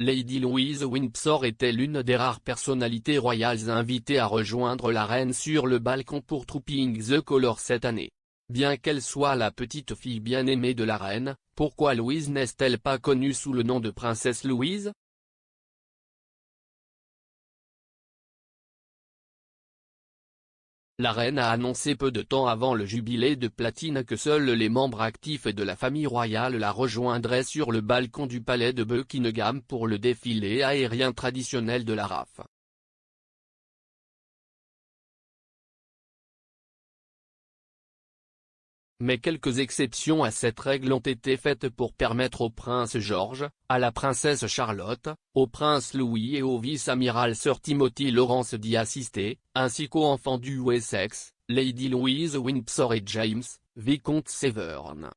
Lady Louise Windsor était l'une des rares personnalités royales invitées à rejoindre la reine sur le balcon pour Trooping the Colours cette année. Bien qu'elle soit la petite fille bien-aimée de la reine, pourquoi Louise n'est-elle pas connue sous le nom de princesse Louise? La reine a annoncé peu de temps avant le jubilé de platine que seuls les membres actifs de la famille royale la rejoindraient sur le balcon du palais de Buckingham pour le défilé aérien traditionnel de la RAF. Mais quelques exceptions à cette règle ont été faites pour permettre au prince George, à la princesse Charlotte, au prince Louis et au vice-amiral Sir Timothy Lawrence d'y assister, ainsi qu'aux enfants du Wessex, Lady Louise Windsor et James, vicomte Severn.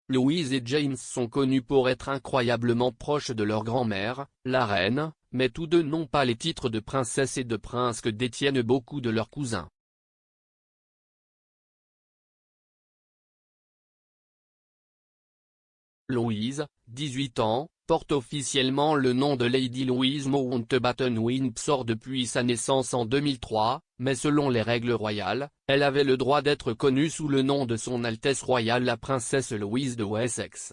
Louise et James sont connus pour être incroyablement proches de leur grand-mère, la reine, mais tous deux n'ont pas les titres de princesse et de prince que détiennent beaucoup de leurs cousins. Louise, 18 ans, porte officiellement le nom de Lady Louise Mountbatten Windsor depuis sa naissance en 2003, mais selon les règles royales, elle avait le droit d'être connue sous le nom de Son Altesse royale la princesse Louise de Wessex.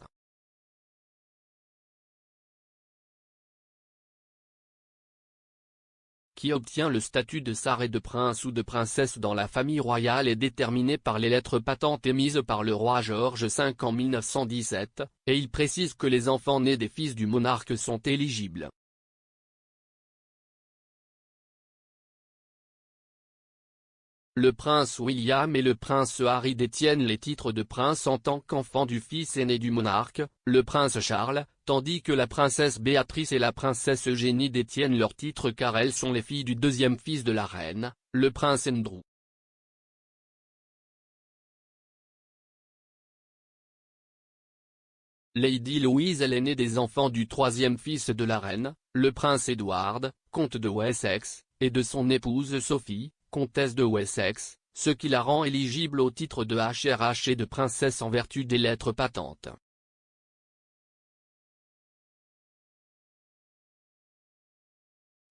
Qui obtient le statut de sar et de prince ou de princesse dans la famille royale est déterminé par les lettres patentes émises par le roi George V en 1917, et il précise que les enfants nés des fils du monarque sont éligibles. Le prince William et le prince Harry détiennent les titres de prince en tant qu'enfants du fils aîné du monarque, le prince Charles, tandis que la princesse Béatrice et la princesse Eugénie détiennent leurs titres car elles sont les filles du deuxième fils de la reine, le prince Andrew. Lady Louise est l'aînée des enfants du troisième fils de la reine, le prince Edward, comte de Wessex, et de son épouse Sophie, comtesse de Wessex, ce qui la rend éligible au titre de HRH et de princesse en vertu des lettres patentes.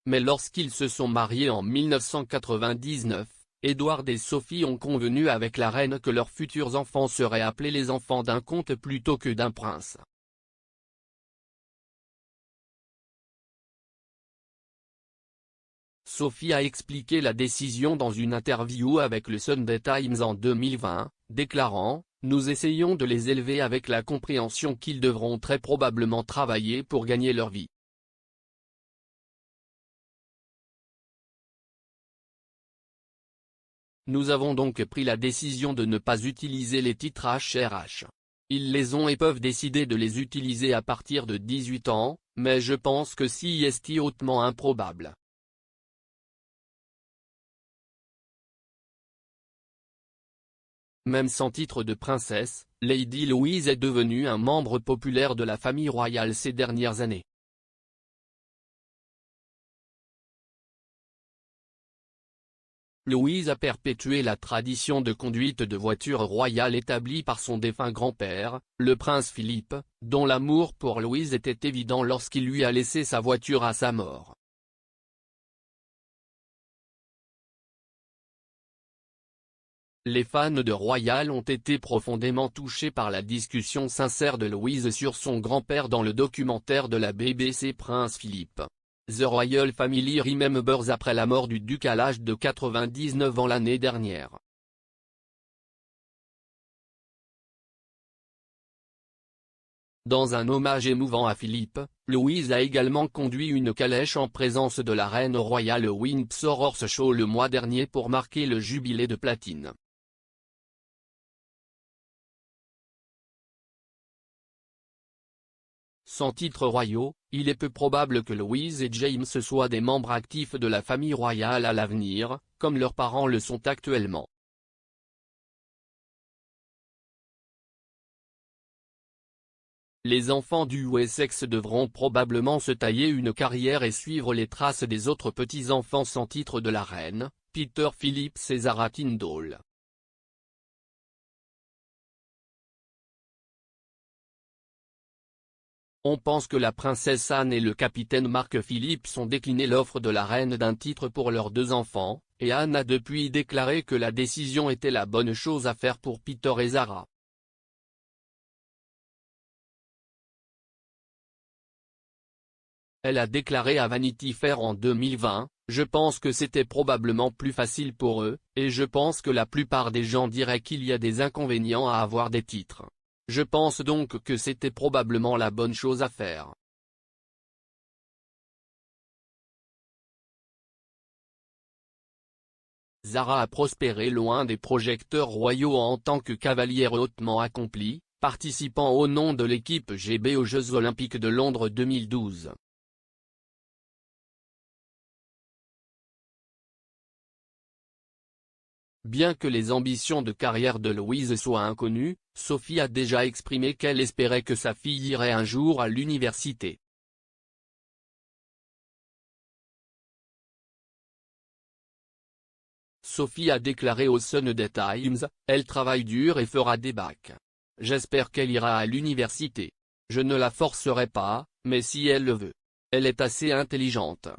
Mais lorsqu'ils se sont mariés en 1999, Edward et Sophie ont convenu avec la reine que leurs futurs enfants seraient appelés les enfants d'un comte plutôt que d'un prince. Sophie a expliqué la décision dans une interview avec le Sunday Times en 2020, déclarant « Nous essayons de les élever avec la compréhension qu'ils devront très probablement travailler pour gagner leur vie. » Nous avons donc pris la décision de ne pas utiliser les titres HRH. Ils les ont et peuvent décider de les utiliser à partir de 18 ans, mais je pense que c'est hautement improbable. Même sans titre de princesse, Lady Louise est devenue un membre populaire de la famille royale ces dernières années. Louise a perpétué la tradition de conduite de voiture royale établie par son défunt grand-père, le prince Philippe, dont l'amour pour Louise était évident lorsqu'il lui a laissé sa voiture à sa mort. Les fans de Royal ont été profondément touchés par la discussion sincère de Louise sur son grand-père dans le documentaire de la BBC Prince Philippe. The Royal Family Remembers après la mort du duc à l'âge de 99 ans l'année dernière. Dans un hommage émouvant à Philippe, Louise a également conduit une calèche en présence de la reine royale Windsor Horse Show le mois dernier pour marquer le jubilé de platine. Sans titres royaux, il est peu probable que Louise et James soient des membres actifs de la famille royale à l'avenir, comme leurs parents le sont actuellement. Les enfants du Wessex devront probablement se tailler une carrière et suivre les traces des autres petits-enfants sans titre de la reine, Peter Phillips et Zara Tindall. On pense que la princesse Anne et le capitaine Marc Philippe ont décliné l'offre de la reine d'un titre pour leurs 2 enfants, et Anne a depuis déclaré que la décision était la bonne chose à faire pour Peter et Zara. Elle a déclaré à Vanity Fair en 2020, « Je pense que c'était probablement plus facile pour eux, et je pense que la plupart des gens diraient qu'il y a des inconvénients à avoir des titres. Je pense donc que c'était probablement la bonne chose à faire. » Zara a prospéré loin des projecteurs royaux en tant que cavalière hautement accomplie, participant au nom de l'équipe GB aux Jeux Olympiques de Londres 2012. Bien que les ambitions de carrière de Louise soient inconnues, Sophie a déjà exprimé qu'elle espérait que sa fille irait un jour à l'université. Sophie a déclaré au Sunday Times, « Elle travaille dur et fera des bacs. J'espère qu'elle ira à l'université. Je ne la forcerai pas, mais si elle le veut. Elle est assez intelligente. »